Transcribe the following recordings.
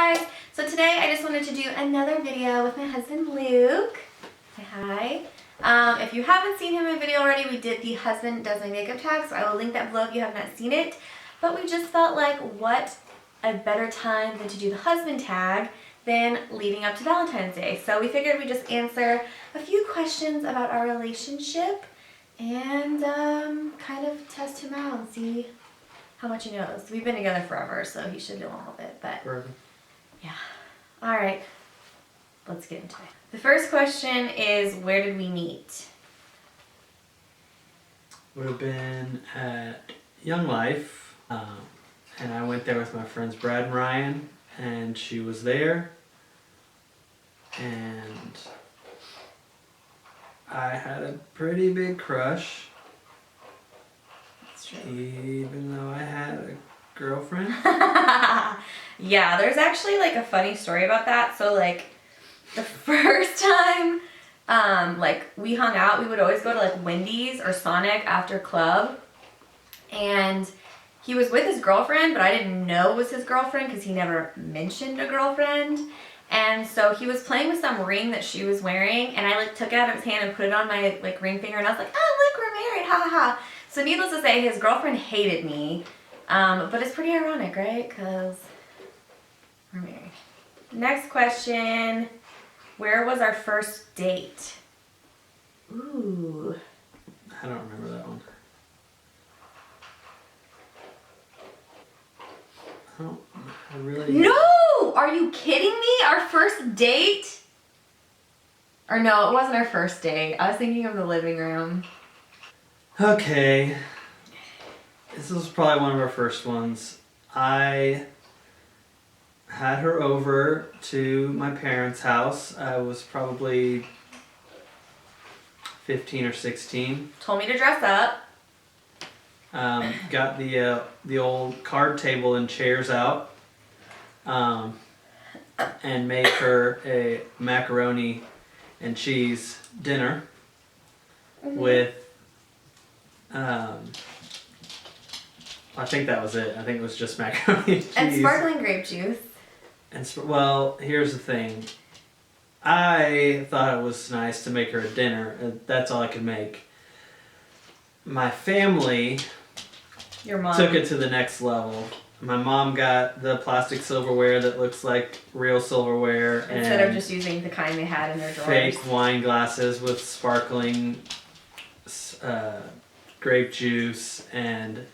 guys! So today I just wanted to do another video with my husband Luke. Say hi. If you haven't seen him in a video already, we did the husband does my makeup tag, so I will link that below if you have not seen it. But we just felt like what a better time than to do the husband tag than leading up to Valentine's Day. So we figured we'd just answer a few questions about our relationship and kind of test him out and see how much he knows. We've been together forever, so he should know a little bit, but Forever. yeah. All right, let's get into it. The first question is, where did we meet? Would have been at Young Life, and I went there with my friends Brad and Ryan, and she was there, and I had a pretty big crush, That's true. even though I had a girlfriend. Yeah, there's actually like a funny story about that. So like the first time like we hung out, we would always go to like Wendy's or Sonic after club, and he was with his girlfriend, but I didn't know it was his girlfriend because he never mentioned a girlfriend. And so he was playing with some ring that she was wearing, and I like took it out of his hand and put it on my like ring finger, and I was like, oh look, we're married, ha ha ha. So needless to say, his girlfriend hated me, but it's pretty ironic, right? Because we're married. Next question, where was our first date? Ooh. I don't remember that one. I really... No! Are you kidding me? Our first date? Or no, it wasn't our first date. I was thinking of the living room. Okay. This was probably one of our first ones. I had her over to my parents' house. I was probably 15 or 16. Told me to dress up. Got the old card table and chairs out, and made her a macaroni and cheese dinner with, I think that was it. I think it was just macaroni and cheese. And sparkling grape juice. And well, here's the thing. I thought it was nice to make her a dinner. That's all I could make. My family... Your mom. Took it to the next level. My mom got the plastic silverware that looks like real silverware. Instead of just using the kind they had in their drawers. Fake wine glasses with sparkling grape juice. And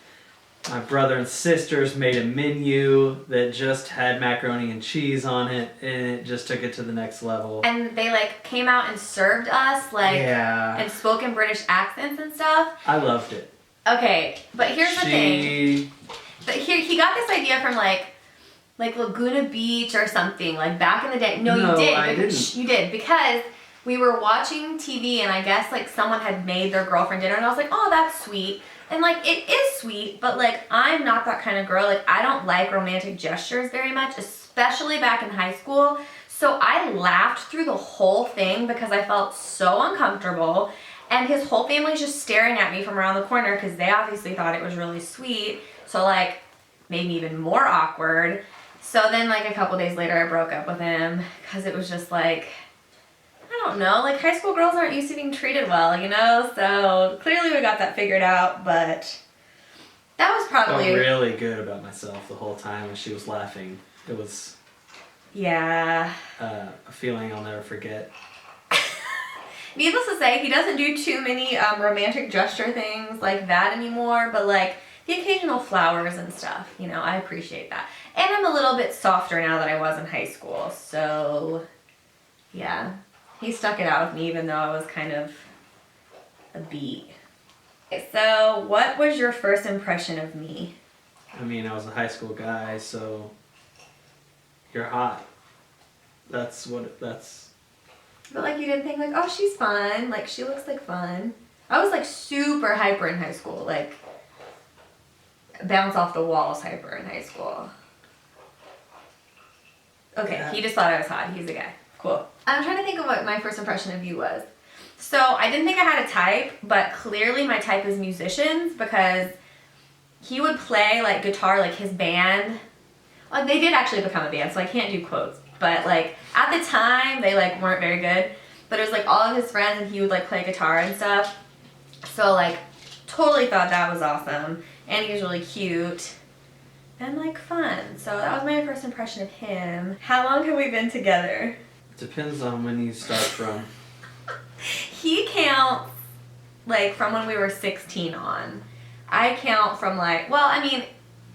my brother and sisters made a menu that just had macaroni and cheese on it. And it just took it to the next level. And they like came out and served us like, yeah. and spoke in British accents and stuff. I loved it. Okay, but here's the thing. But here, he got this idea from like Laguna Beach or something, like back in the day. No, you did. I didn't. You did, because we were watching TV and I guess like someone had made their girlfriend dinner, and I was like, oh, that's sweet. And like it is sweet, but like I'm not that kind of girl. Like I don't like romantic gestures very much, especially back in high school. So I laughed through the whole thing because I felt so uncomfortable. And his whole family's just staring at me from around the corner because they obviously thought it was really sweet. So like, made me even more awkward. So then like a couple days later I broke up with him because it was just like, I don't know, like high school girls aren't used to being treated well, you know? So clearly we got that figured out, but that was probably... I felt really good about myself the whole time when she was laughing. It was... Yeah. A feeling I'll never forget. Needless to say, he doesn't do too many romantic gesture things like that anymore, but like the occasional flowers and stuff, you know, I appreciate that. And I'm a little bit softer now than I was in high school, so yeah. He stuck it out with me even though I was kind of a beat. Okay, so what was your first impression of me? I mean, I was a high school guy, so you're hot. That's... But like you didn't think like, oh, she's fun, like she looks like fun. I was like super hyper in high school, like bounce off the walls hyper in high school. Okay, Yeah. He just thought I was hot. He's a guy. Cool. I'm trying to think of what my first impression of you was. So I didn't think I had a type, but clearly my type is musicians because he would play like guitar, like his band Like, they did actually become a band, so I can't do quotes. But, like, at the time, they, like, weren't very good. But it was, like, all of his friends, and he would, like, play guitar and stuff. So, like, totally thought that was awesome. And he was really cute. And, like, fun. So that was my first impression of him. How long have we been together? Depends on when you start from. He counts, like, from when we were 16 on. I count from, like, well, I mean,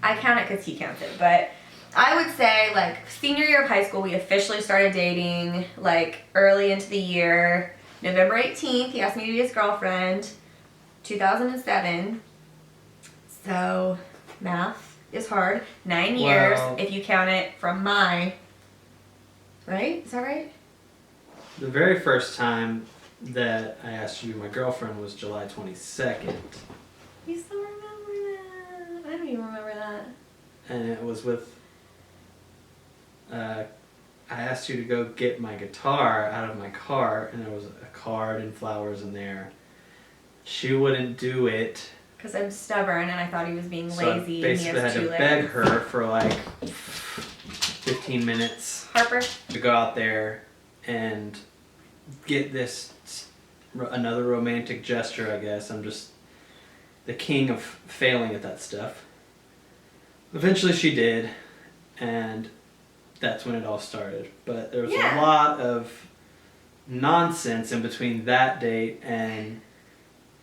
I count it because he counts it, but I would say, like, senior year of high school, we officially started dating, like, early into the year. November 18th, he asked me to be his girlfriend. 2007. So, math is hard. 9 years, Well, if you count it from my... Right? Is that right? the very first time that I asked you my girlfriend was July 22nd. You still remember that? I don't even remember that. And it was with... I asked you to go get my guitar out of my car, and there was a card and flowers in there. She wouldn't do it. Because I'm stubborn and I thought he was being So I lazy. basically and had he to has 2 legs. beg her for like 15 minutes Harper? to go out there and get this another romantic gesture, I guess. I'm just the king of failing at that stuff. Eventually she did, and that's when it all started. But there was a lot of nonsense in between that date and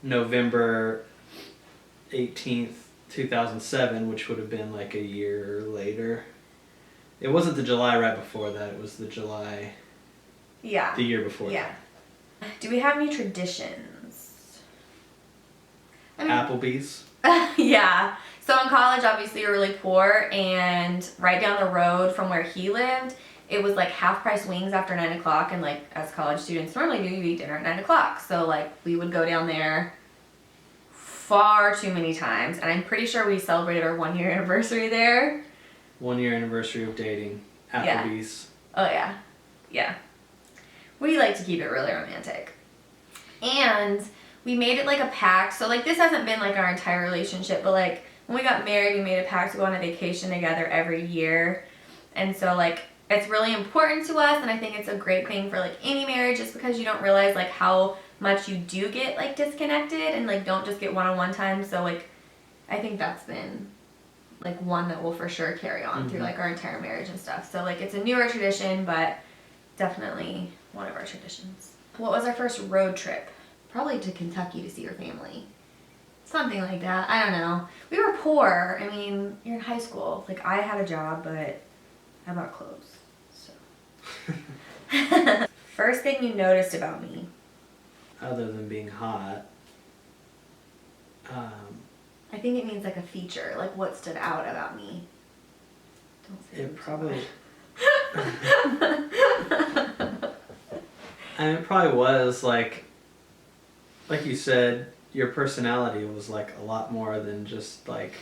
November 18th, 2007, which would have been like a year later. It wasn't the July right before that, it was the July Yeah. the year before Yeah. Do we have any traditions? I mean, Applebee's. yeah. So in college, obviously, you're really poor, and right down the road from where he lived, it was like half-price wings after 9 o'clock, and like as college students normally do, you eat dinner at 9 o'clock. So like we would go down there far too many times, and I'm pretty sure we celebrated our 1-year anniversary there. 1 year anniversary of dating. Applebee's. Oh yeah, yeah. We like to keep it really romantic, and we made it like a pact. So like this hasn't been like our entire relationship, but like when we got married, we made a pact to go on a vacation together every year, and so like it's really important to us, and I think it's a great thing for like any marriage, just because you don't realize like how much you do get like disconnected and like don't just get one-on-one time. So like I think that's been like one that will for sure carry on through like our entire marriage and stuff. So like it's a newer tradition, but definitely one of our traditions. What was our first road trip? Probably to Kentucky to see your family. Something like that. I don't know. We were poor. I mean, you're in high school. Like I had a job, but I bought clothes. So first thing you noticed about me? Other than being hot. I think it means like a feature, like what stood out about me. Don't say It probably... I mean, it probably was like you said, your personality was like a lot more than just like,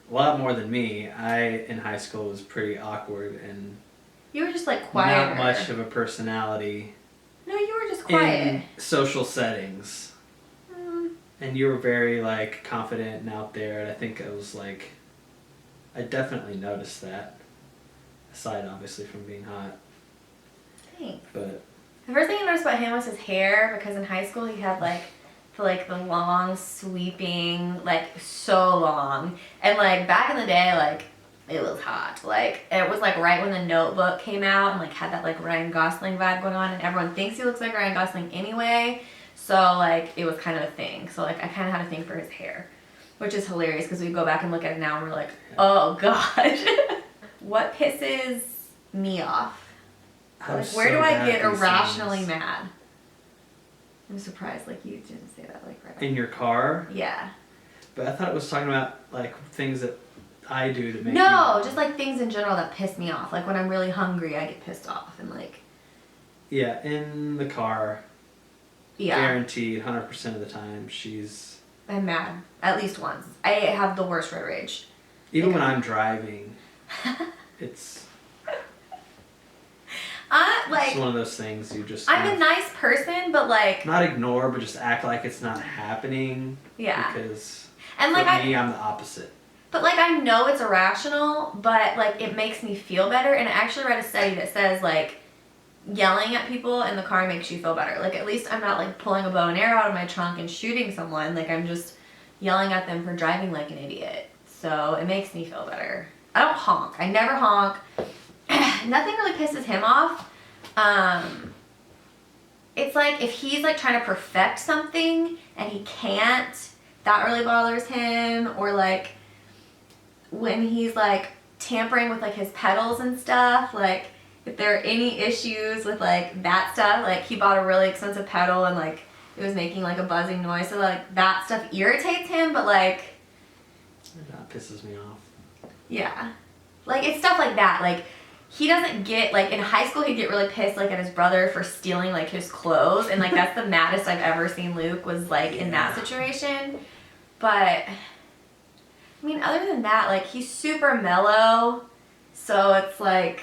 a lot more than me. In high school was pretty awkward and You were just like quiet. not much of a personality. No, you were just quiet. In social settings. And you were very like confident and out there, and I think it was like, I definitely noticed that. Aside obviously from being hot. Thanks. But The first thing I noticed about him was his hair, because in high school he had like the long sweeping, like so long, and like back in the day, like it was hot. Like it was like right when The Notebook came out and like had that like Ryan Gosling vibe going on, and everyone thinks he looks like Ryan Gosling anyway. So like it was kind of a thing. So like I kind of had a thing for his hair, which is hilarious because we go back and look at it now and we're like, oh gosh. What pisses me off? Like, where do I get irrationally mad? I'm surprised like you didn't say that like right away. In your car? Yeah. But I thought it was talking about like things that I do to make No, just like things in general that piss me off. Like when I'm really hungry, I get pissed off and like. Yeah, in the car. Yeah. Guaranteed 100% of the time I'm mad. At least once. I have the worst road rage. even when I'm driving, it's like, it's one of those things you just I'm a nice person, but like. not ignore, but just act like it's not happening. Yeah. Because And like for me, I'm the opposite. But like I know it's irrational, but like it makes me feel better. And I actually read a study that says like yelling at people in the car makes you feel better. Like at least I'm not like pulling a bow and arrow out of my trunk and shooting someone. Like I'm just yelling at them for driving like an idiot. So it makes me feel better. I don't honk. I never honk. Nothing really pisses him off. It's like if he's like trying to perfect something and he can't, that really bothers him. Or like when he's like tampering with like his pedals and stuff, like if there are any issues with like that stuff, like he bought a really expensive pedal and like it was making like a buzzing noise, so like that stuff irritates him, but like that pisses me off. Yeah, like it's stuff like that. Like he doesn't get like in high school he'd get really pissed like at his brother for stealing like his clothes, and like that's the maddest I've ever seen Luke was like in that situation. But I mean, other than that, like he's super mellow, so it's like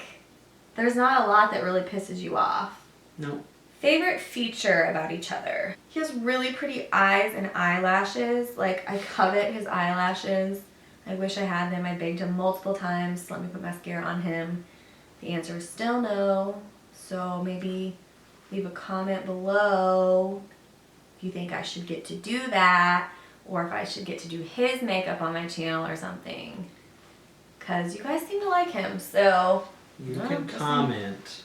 there's not a lot that really pisses you off. No. Favorite feature about each other. He has really pretty eyes and eyelashes. Like I covet his eyelashes. I wish I had them. I begged him multiple times to let me put mascara on him. The answer is still no. So maybe leave a comment below if you think I should get to do that, or if I should get to do his makeup on my channel or something. Because you guys seem to like him, so you can comment.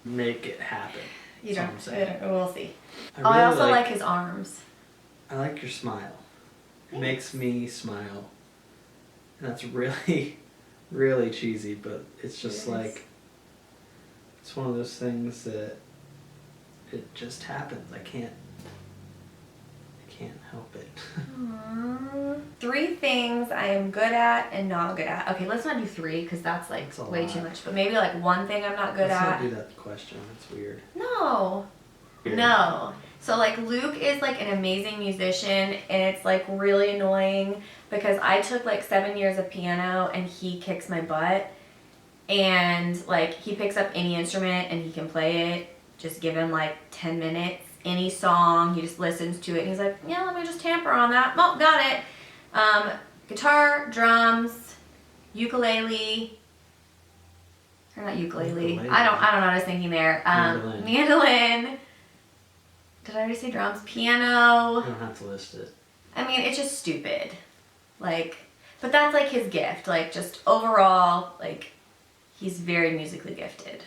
Make it happen. You don't. We'll see. I also like his arms. I like your smile. It Thanks. makes me smile. And that's really, really cheesy, but it's just like, it's one of those things that it just happens. I can't help it. Aww. 3 things I am good at and not good at. Okay, let's not do 3 because that's like way too much. But maybe like 1 thing I'm not good Let's at. not do that question. That's weird. No. Weird. No. So like Luke is like an amazing musician, and it's like really annoying because I took like 7 years of piano and he kicks my butt. And like he picks up any instrument and he can play it. Just give him like 10 minutes. Any song, he just listens to it and he's like, yeah, let me just tamper on that. Oh, got it. Guitar, drums, ukulele, or not ukulele. I don't know what I was thinking there. Mandolin. Did I already say drums? Piano. You don't have to list it. I mean, it's just stupid. Like, but that's like his gift. Like, just overall, like, he's very musically gifted.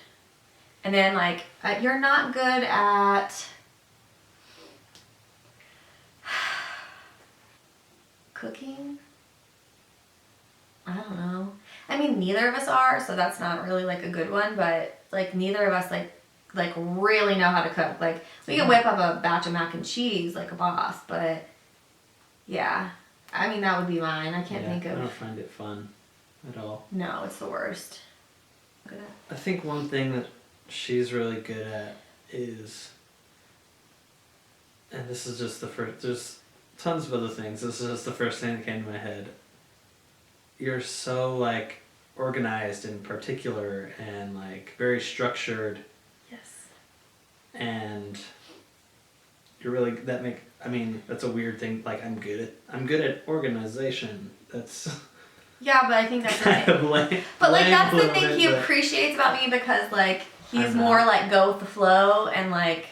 And then, like, you're not good at cooking? I don't know. I mean, neither of us are, so that's not really like a good one, but like neither of us like really know how to cook. Like we can whip up a batch of mac and cheese like a boss, but yeah. I mean, that would be mine. I can't think of. I don't find it fun at all. No, it's the worst. I think one thing that she's really good at is, and this is just the first, there's tons of other things. This is just the first thing that came to my head. You're so like organized and particular and like very structured. Yes. And you're really that's a weird thing. Like I'm good at organization. That's yeah, but I think that's kind of lame. But like that's the thing he appreciates about me, because like he's more like go with the flow, and like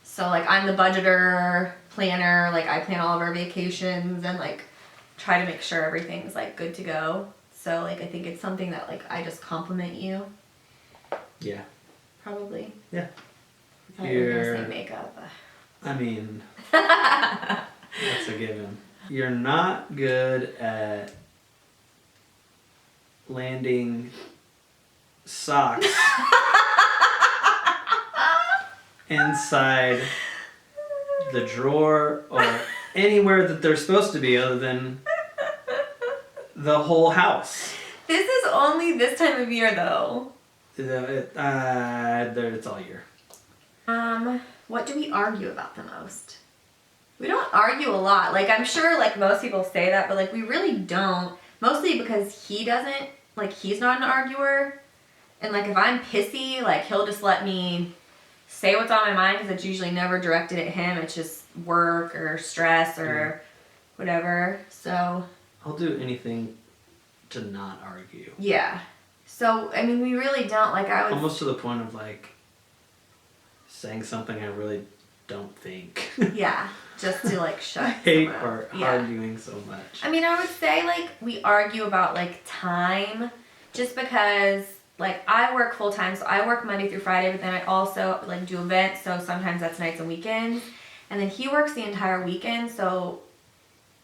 so like I'm the budgeter, planner, like I plan all of our vacations and like try to make sure everything's like good to go. So like I think it's something that like I just compliment you. Yeah. Probably. Yeah. I thought you were gonna say makeup. I mean, that's a given. You're not good at landing socks inside the drawer or anywhere that they're supposed to be other than the whole house. This is only this time of year though. It's all year. What do we argue about the most? We don't argue a lot. Like, I'm sure, like, most people say that, but, like, we really don't. Mostly because he doesn't, like, he's not an arguer. And, like, if I'm pissy, like, he'll just let me say what's on my mind, because it's usually never directed at him. It's just work or stress or whatever. So, I'll do anything to not argue. Yeah. So, I mean, we really don't, like, I would... Almost to the point of, like, saying something I really don't think. Yeah, just to, like, shut I hate yeah. arguing so much. I mean, I would say, like, we argue about, like, time, just because, like, I work full-time, so I work Monday through Friday, but then I also, like, do events, so sometimes that's nights and weekends, and then he works the entire weekend, so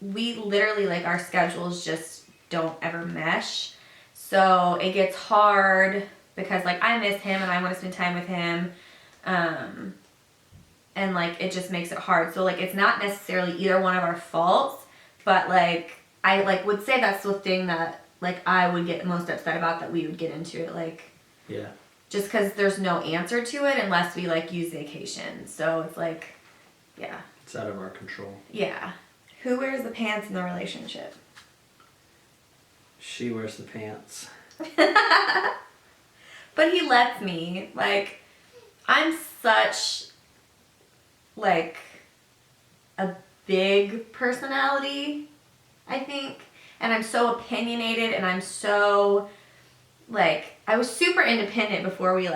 we literally, like, our schedules just don't ever mesh, so it gets hard, because, like, I miss him, and I want to spend time with him, and, like, it just makes it hard. So, like, it's not necessarily either one of our faults, but, like, I, like, would say that's the thing that, like, I would get most upset about, that we would get into it, like... Yeah. Just because there's no answer to it unless we, like, use vacation. So, it's like, yeah. It's out of our control. Yeah. Who wears the pants in the relationship? She wears the pants. But he lets me. Like, I'm such... like a big personality, I think, and I'm so opinionated, and I'm so, like, I was super independent before we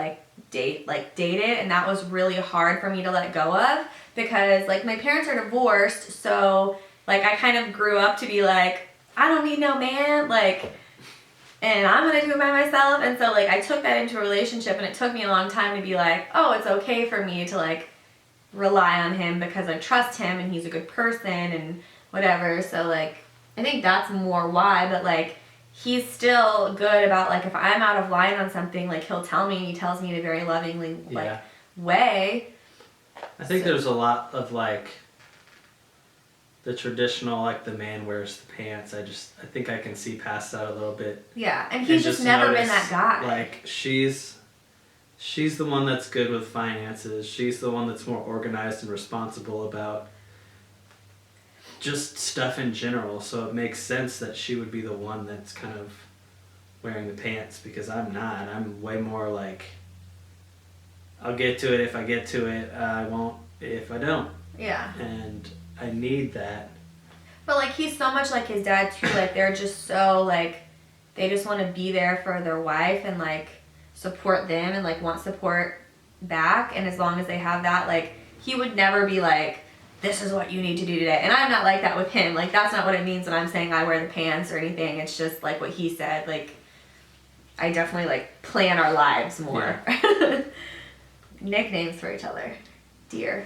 dated, and that was really hard for me to let go of, because, like, my parents are divorced, so, like, I kind of grew up to be like, I don't need no man, like, and I'm gonna do it by myself. And so, like, I took that into a relationship, and it took me a long time to be like, oh, it's okay for me to, like, rely on him because I trust him and he's a good person and whatever. So, like, I think that's more why, but, like, he's still good about, like, if I'm out of line on something, like, he'll tell me, and he tells me in a very lovingly, like, way. I think there's a lot of, like, the traditional, like, the man wears the pants. I think I can see past that a little bit. Yeah, and he's just never been that guy. Like, she's the one that's good with finances. She's the one that's more organized and responsible about just stuff in general. So it makes sense that she would be the one that's kind of wearing the pants, because I'm not. I'm way more like, I'll get to it if I get to it. I won't if I don't. Yeah. And I need that. But, like, he's so much like his dad, too. Like, they're just so, like, they just want to be there for their wife and, like, support them and, like, want support back. And as long as they have that, like, he would never be like, this is what you need to do today. And I'm not like that with him. Like, that's not what it means when I'm saying I wear the pants or anything. It's just, like, what he said. Like, I definitely, like, plan our lives more. Yeah. Nicknames for each other. Dear.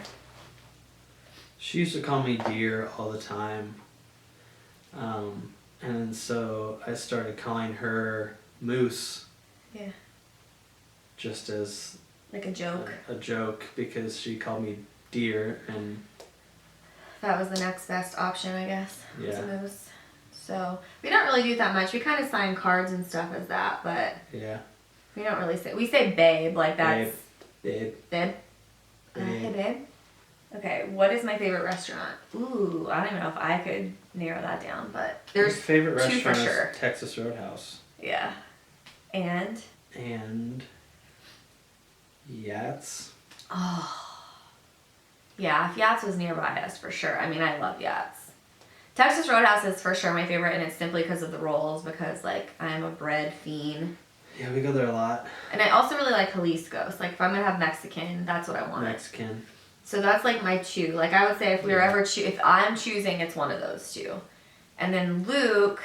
She used to call me dear all the time. And so I started calling her Moose. Yeah. Just as... like a joke. A joke, because she called me dear, and... that was the next best option, I guess. Yeah. Was a Moose. So, we don't really do that much. We kind of sign cards and stuff as that, but... yeah. We don't really say... we say babe, like that's... Babe. Babe? Hey, babe? Okay, what is my favorite restaurant? Ooh, I don't even know if I could narrow that down, but there's My favorite two restaurant for sure. is Texas Roadhouse. Yeah. And Yats. Oh. Yeah, if Yats was nearby us, for sure. I mean, I love Yats. Texas Roadhouse is for sure my favorite, and it's simply because of the rolls, because, like, I'm a bread fiend. Yeah, we go there a lot. And I also really like Jalisco's. Like, if I'm going to have Mexican, that's what I want. Mexican. So that's, like, my two. Like, I would say if we were ever if I'm choosing, it's one of those two. And then Luke,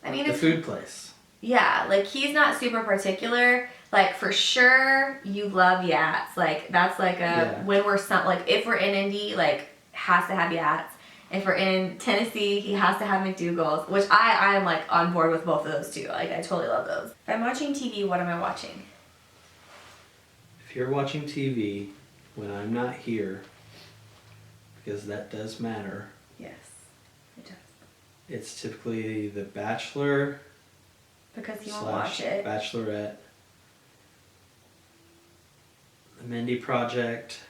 I mean, it's... the food place. Yeah, like, he's not super particular. Like, for sure, you love Yats. Like, that's, like, when we're... like, if we're in Indy, like, has to have Yats. If we're in Tennessee, he has to have McDougal's, which I am, like, on board with both of those, too. Like, I totally love those. If I'm watching TV, what am I watching? If you're watching TV when I'm not here, because that does matter. Yes, it does. It's typically The Bachelor. Because you won't watch it. Bachelorette. The Mindy Project,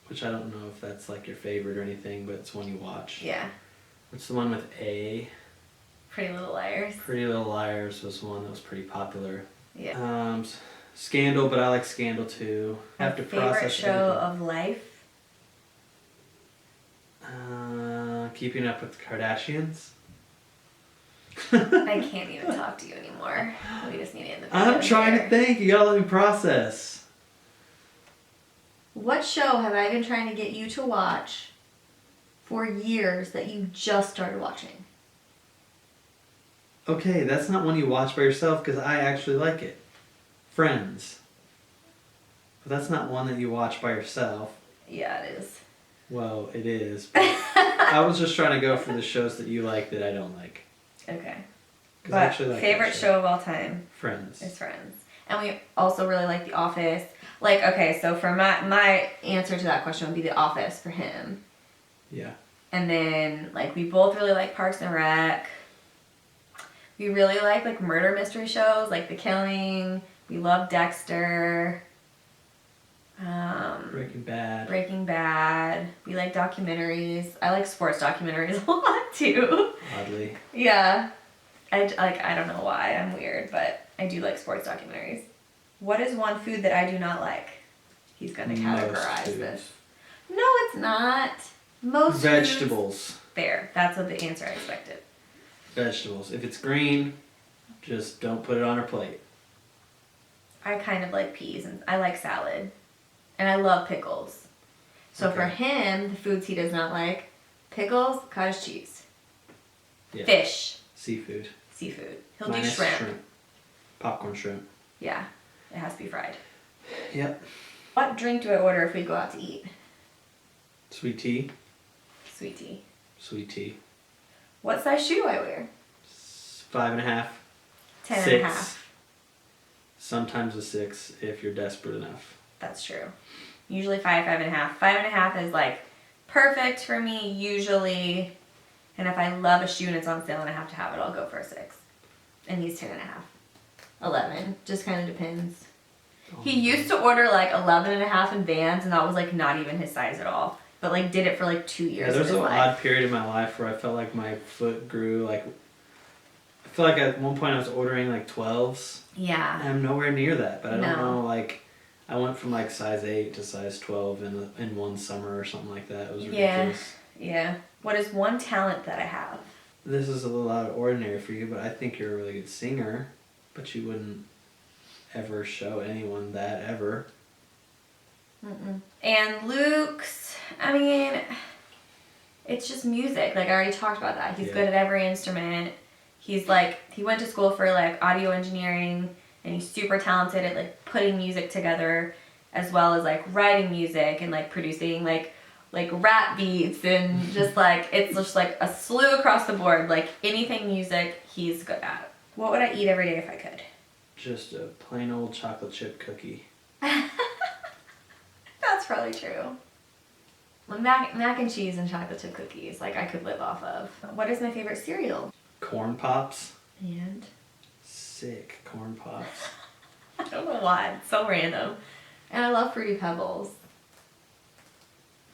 which I don't know if that's, like, your favorite or anything, but it's one you watch. Yeah. What's the one with A? Pretty Little Liars. Pretty Little Liars was one that was pretty popular. Yeah. Scandal, but I like Scandal too. I have to process favorite show of life? Keeping Up with the Kardashians. I can't even talk to you anymore. We just need to end the video I'm trying to think. You gotta let me process. What show have I been trying to get you to watch for years that you just started watching? Okay, that's not one you watch by yourself because I actually like it. Friends. But that's not one that you watch by yourself. Yeah, it is. Well, it is. But I was just trying to go for the shows that you like that I don't like. Okay. 'Cause I actually like favorite that show of all time Friends. is Friends. And we also really like The Office. Like, okay, so for my answer to that question would be The Office for him. Yeah. And then, like, we both really like Parks and Rec. We really like murder mystery shows, like The Killing. We love Dexter. Breaking Bad. We like documentaries. I like sports documentaries a lot too. Oddly. Yeah. I don't know why. I'm weird, but I do like sports documentaries. What is one food that I do not like? He's going to categorize this. No, it's not. Most vegetables. Foods, there. That's what the answer I expected. Vegetables. If it's green, just don't put it on her plate. I kind of like peas and I like salad. And I love pickles. So for him, the foods he does not like, pickles, cottage cheese. Yeah. Fish. Seafood. He'll Minus do shrimp. Popcorn shrimp. Yeah. It has to be fried. Yep. What drink do I order if we go out to eat? Sweet tea. Sweet tea. Sweet tea. What size shoe do I wear? 5.5. 10.5. Sometimes a 6 if you're desperate enough. That's true. Usually 5.5. 5.5 is like perfect for me usually. And if I love a shoe and it's on sale and I have to have it, I'll go for a 6. And he's 10.5. 11. Just kind of depends. He used to order like 11.5 in Vans and that was like not even his size at all. But like did it for like 2 years. Yeah, there's an odd period in my life where I felt like my foot grew like. I feel like at one point I was ordering like 12s. Yeah. And I'm nowhere near that, but I don't know, like, I went from like size 8 to size 12 in one summer or something like that. It was ridiculous. Yeah. What is one talent that I have? This is a little out of ordinary for you, but I think you're a really good singer, but you wouldn't ever show anyone that ever. Mm-mm. And Luke's, I mean, it's just music. Like I already talked about that. He's good at every instrument. He's like, he went to school for like audio engineering and he's super talented at like putting music together as well as like writing music and like producing like rap beats and just like, it's just like a slew across the board. Like anything music, he's good at. What would I eat every day if I could? Just a plain old chocolate chip cookie. That's probably true. Well, mac and cheese and chocolate chip cookies, like I could live off of. What is my favorite cereal? Corn Pops. And? Sick Corn Pops. I don't know why. It's so random. And I love Fruity Pebbles.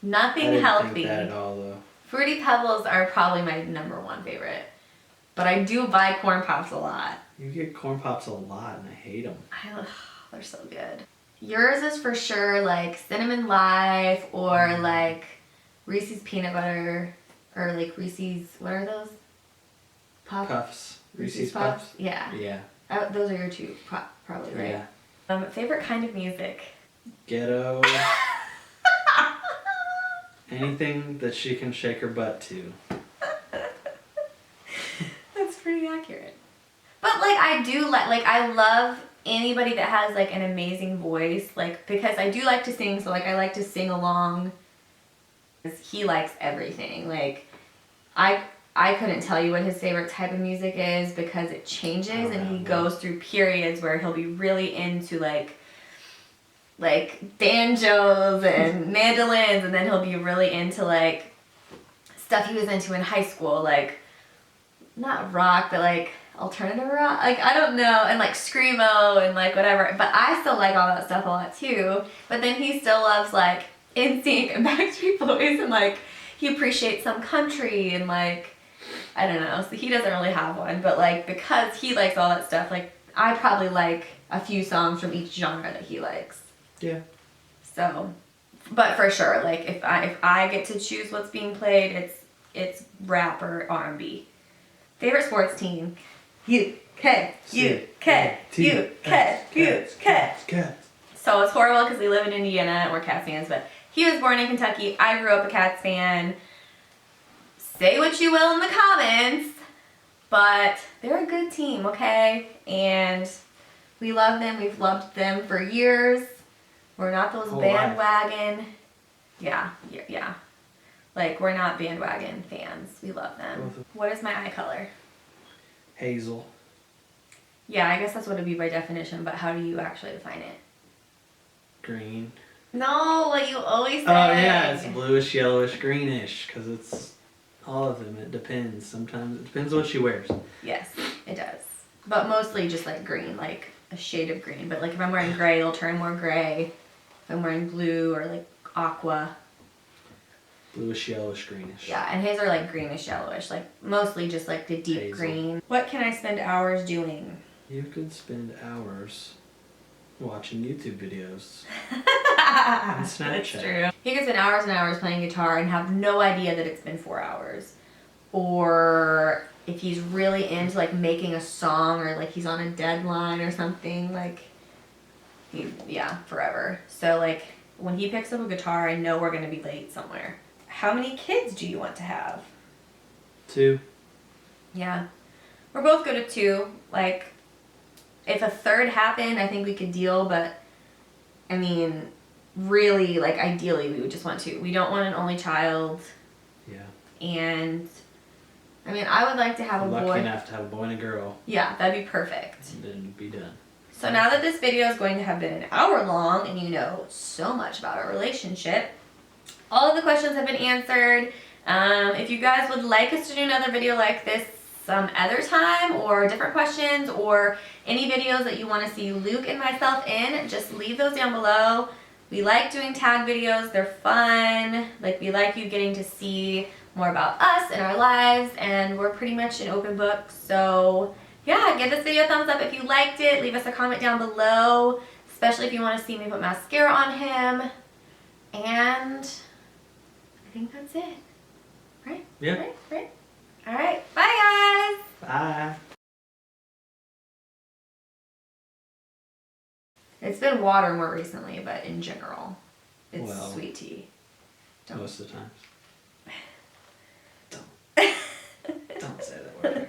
Nothing I didn't healthy. think that at all, though. Fruity Pebbles are probably my #1 favorite. But I do buy Corn Pops a lot. You get Corn Pops a lot, and I hate them. They're so good. Yours is for sure like Cinnamon Life or like Reese's Peanut Butter or like Reese's, what are those? Puffs. Reese's Puffs? Yeah. Yeah. Those are your two, probably, right? Yeah. Favorite kind of music? Ghetto. Anything that she can shake her butt to. That's pretty accurate. But like I do like I love anybody that has like an amazing voice, like because I do like to sing, so like I like to sing along. He likes everything. Like I couldn't tell you what his favorite type of music is because it changes and he goes through periods where he'll be really into like banjos and mandolins, and then he'll be really into like stuff he was into in high school, like not rock but like alternative rock, like I don't know, and like screamo and like whatever. But I still like all that stuff a lot too. But then he still loves like NSYNC and Backstreet Boys, and like he appreciates some country and like I don't know. So he doesn't really have one, but like because he likes all that stuff, like I probably like a few songs from each genre that he likes. Yeah. So, but for sure, like if I get to choose what's being played, it's rap or R&B. Favorite sports team? UK. So it's horrible because we live in Indiana and we're Cats fans, but he was born in Kentucky. I grew up a Cats fan. Say what you will in the comments, but they're a good team, okay? And we love them. We've loved them for years. We're not those bandwagon. Yeah. Like, we're not bandwagon fans. We love them. What is my eye color? Hazel. Yeah, I guess that's what it'd be by definition, but how do you actually define it? Green. No, what you always say. Oh yeah, it's bluish, yellowish, greenish, because it's all of them. It depends. Sometimes it depends what she wears. Yes, it does. But mostly just like green, like a shade of green. But like if I'm wearing gray, it'll turn more gray. If I'm wearing blue or like aqua. Bluish, yellowish, greenish. Yeah, and his are like greenish, yellowish. Like mostly just like the deep Hazel. green. What can I spend hours doing? You could spend hours watching YouTube videos. On Snapchat. That's true. He could spend hours and hours playing guitar and have no idea that it's been 4 hours. Or if he's really into like making a song or like he's on a deadline or something, like forever. So like when he picks up a guitar, I know we're gonna be late somewhere. How many kids do you want to have? 2. Yeah. We're both good at 2. Like if a third happened, I think we could deal, but I mean, really, like ideally we would just want 2. We don't want an only child. Yeah. And I mean, I would like to have a boy. Lucky enough to have a boy and a girl. Yeah, that'd be perfect. And then it'd be done. So now that this video is going to have been an hour long and you know so much about our relationship, all of the questions have been answered. If you guys would like us to do another video like this some other time, or different questions, or any videos that you want to see Luke and myself in, just leave those down below. We like doing tag videos. They're fun. Like, we like you getting to see more about us and our lives, and we're pretty much an open book. So yeah, give this video a thumbs up if you liked it. Leave us a comment down below, especially if you want to see me put mascara on him. And I think that's it. Right? Yeah. Right? All right. Bye, guys. Bye. It's been water more recently, but in general, it's Well, sweet tea. Most of the times. Don't say that word.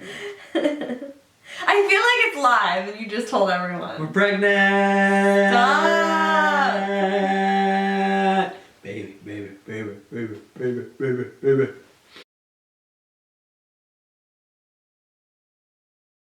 I feel like it's live and you just told everyone. We're pregnant! Stop!